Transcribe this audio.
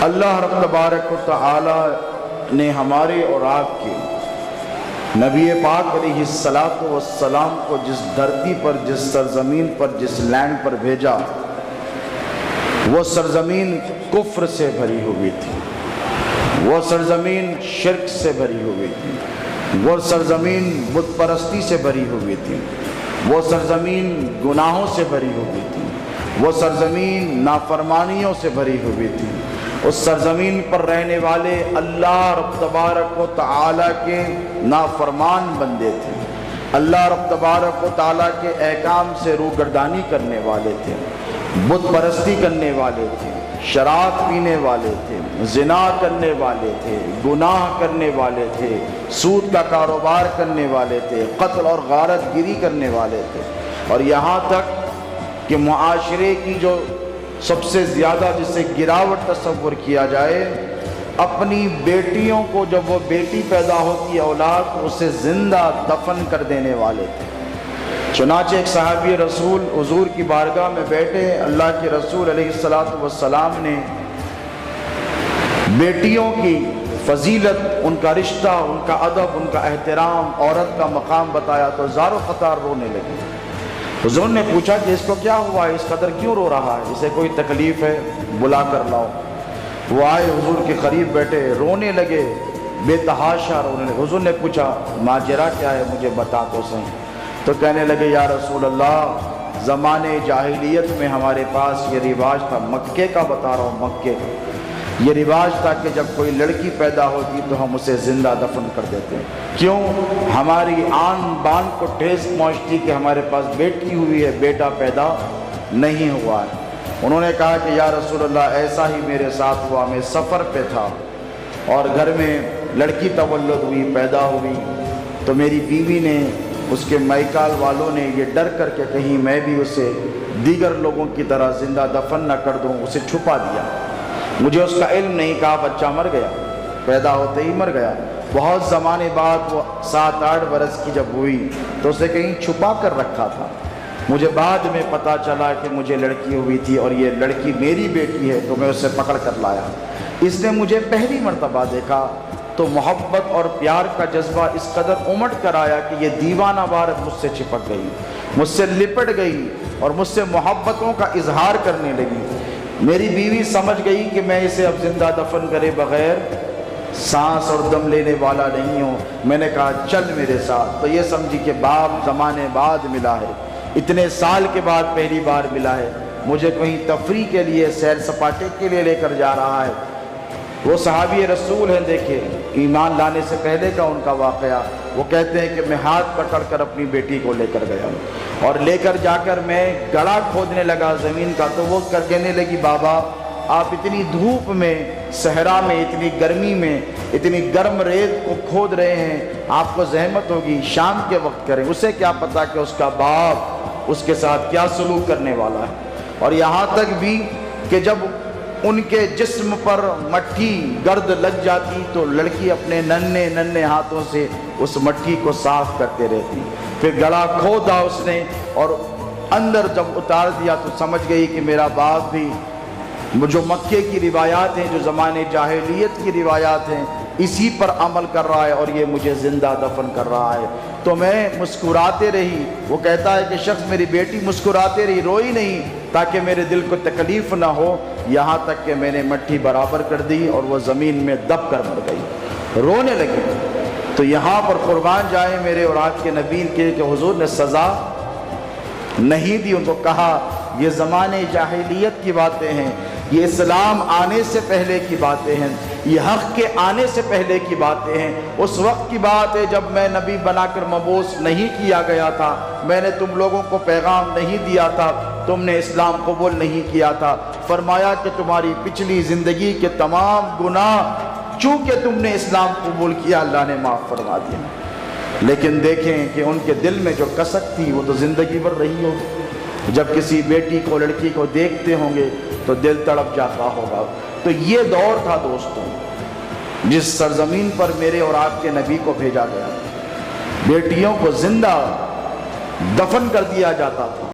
اللہ رب تبارک و تعالی نے ہمارے اور آپ کے نبی پاک علیہ الصلاۃ والسلام کو جس دھرتی پر، جس سرزمین پر، جس لینڈ پر بھیجا، وہ سرزمین کفر سے بھری ہوئی تھی، وہ سرزمین شرک سے بھری ہوئی تھی، وہ سرزمین بت پرستی سے بھری ہوئی تھی، وہ سرزمین گناہوں سے بھری ہوئی تھی، وہ سرزمین نافرمانیوں سے بھری ہوئی تھی۔ اس سرزمین پر رہنے والے اللہ رب تبارک و تعالیٰ کے نافرمان بندے تھے، اللہ رب تبارک و تعالیٰ کے احکام سے روگردانی کرنے والے تھے، بت پرستی کرنے والے تھے، شراب پینے والے تھے، زنا کرنے والے تھے، گناہ کرنے والے تھے، سود کا کاروبار کرنے والے تھے، قتل اور غارت گیری کرنے والے تھے، اور یہاں تک کہ معاشرے کی جو سب سے زیادہ جسے گراوٹ تصور کیا جائے، اپنی بیٹیوں کو جب وہ بیٹی پیدا ہوتی ہے اولاد، اسے زندہ دفن کر دینے والے تھے۔ چنانچہ ایک صحابی رسول حضور کی بارگاہ میں بیٹھے، اللہ کے رسول علیہ السلام نے بیٹیوں کی فضیلت، ان کا رشتہ، ان کا ادب، ان کا احترام، عورت کا مقام بتایا تو زار و قطار رونے لگے۔ حضور نے پوچھا کہ اس کو کیا ہوا ہے، اس قدر کیوں رو رہا ہے، اسے کوئی تکلیف ہے، بلا کر لاؤ۔ وہ آئے، حضور کے قریب بیٹھے، رونے لگے، بے تحاشا رونے لگے۔ حضور نے پوچھا ماجرا کیا ہے، مجھے بتا تو صحیح۔ تو کہنے لگے یا رسول اللہ، زمانے جاہلیت میں ہمارے پاس یہ رواج تھا، مکے کا بتا رہا ہوں، مکے کا یہ رواج تھا کہ جب کوئی لڑکی پیدا ہوتی تو ہم اسے زندہ دفن کر دیتے ہیں۔ کیوں؟ ہماری آن بان کو ٹھیس پہنچتی کہ ہمارے پاس بیٹی ہوئی ہے، بیٹا پیدا نہیں ہوا ہے۔ انہوں نے کہا کہ یا رسول اللہ ایسا ہی میرے ساتھ ہوا، میں سفر پہ تھا اور گھر میں لڑکی تولد ہوئی، پیدا ہوئی، تو میری بیوی نے، اس کے مائیکال والوں نے یہ ڈر کر کے کہیں میں بھی اسے دیگر لوگوں کی طرح زندہ دفن نہ کر دوں، اسے چھپا دیا۔ مجھے اس کا علم نہیں، کہا بچہ مر گیا، پیدا ہوتے ہی مر گیا۔ بہت زمانے بعد وہ 7-8 برس کی جب ہوئی تو اسے کہیں چھپا کر رکھا تھا۔ مجھے بعد میں پتا چلا کہ مجھے لڑکی ہوئی تھی اور یہ لڑکی میری بیٹی ہے، تو میں اسے پکڑ کر لایا۔ اس نے مجھے پہلی مرتبہ دیکھا تو محبت اور پیار کا جذبہ اس قدر امٹ کر آیا کہ یہ دیوانہ وار مجھ سے چپک گئی، مجھ سے لپٹ گئی اور مجھ سے محبتوں کا اظہار کرنے لگی۔ میری بیوی سمجھ گئی کہ میں اسے اب زندہ دفن کرے بغیر سانس اور دم لینے والا نہیں ہوں۔ میں نے کہا چل میرے ساتھ، تو یہ سمجھی کہ باپ زمانے بعد ملا ہے، اتنے سال کے بعد پہلی بار ملا ہے، مجھے کہیں تفریح کے لیے، سیر سپاٹے کے لیے لے کر جا رہا ہے۔ وہ صحابی رسول ہیں، دیکھے ایمان لانے سے پہلے کا ان کا واقعہ۔ وہ کہتے ہیں کہ میں ہاتھ پکڑ کر اپنی بیٹی کو لے کر گیا اور لے کر جا کر میں گڑھا کھودنے لگا زمین کا، تو وہ کہنے لگی بابا آپ اتنی دھوپ میں، صحرا میں، اتنی گرمی میں، اتنی گرم ریت کو کھود رہے ہیں، آپ کو زحمت ہوگی، شام کے وقت کریں۔ اسے کیا پتا کہ اس کا باپ اس کے ساتھ کیا سلوک کرنے والا ہے۔ اور یہاں تک بھی کہ جب ان کے جسم پر مٹھی گرد لگ جاتی تو لڑکی اپنے ننھے ننھے ہاتھوں سے اس مٹھی کو صاف کرتے رہتی۔ پھر گڑھا کھودا اس نے اور اندر جب اتار دیا تو سمجھ گئی کہ میرا باپ بھی جو مکے کی روایات ہیں، جو زمانے جاہلیت کی روایات ہیں، اسی پر عمل کر رہا ہے اور یہ مجھے زندہ دفن کر رہا ہے۔ تو میں مسکراتے رہی۔ وہ کہتا ہے کہ شخص میری بیٹی مسکراتے رہی، روئی نہیں تاکہ میرے دل کو تکلیف نہ ہو، یہاں تک کہ میں نے مٹھی برابر کر دی اور وہ زمین میں دب کر مر گئی، رونے لگی۔ تو یہاں پر قربان جائیں میرے اور آپ کے نبی کے کہ حضور نے سزا نہیں دی، ان کو کہا یہ زمانے جاہلیت کی باتیں ہیں، یہ اسلام آنے سے پہلے کی باتیں ہیں، یہ حق کے آنے سے پہلے کی باتیں ہیں۔ اس وقت کی بات ہے جب میں نبی بنا کر مبعوث نہیں کیا گیا تھا، میں نے تم لوگوں کو پیغام نہیں دیا تھا، تم نے اسلام قبول نہیں کیا تھا۔ فرمایا کہ تمہاری پچھلی زندگی کے تمام گناہ چونکہ تم نے اسلام قبول کیا اللہ نے معاف فرما دیا۔ لیکن دیکھیں کہ ان کے دل میں جو کسک تھی وہ تو زندگی بھر رہی ہوگی۔ جب کسی بیٹی کو، لڑکی کو دیکھتے ہوں گے تو دل تڑپ جاتا ہوگا۔ تو یہ دور تھا دوستوں جس سرزمین پر میرے اور آپ کے نبی کو بھیجا گیا، بیٹیوں کو زندہ دفن کر دیا جاتا تھا۔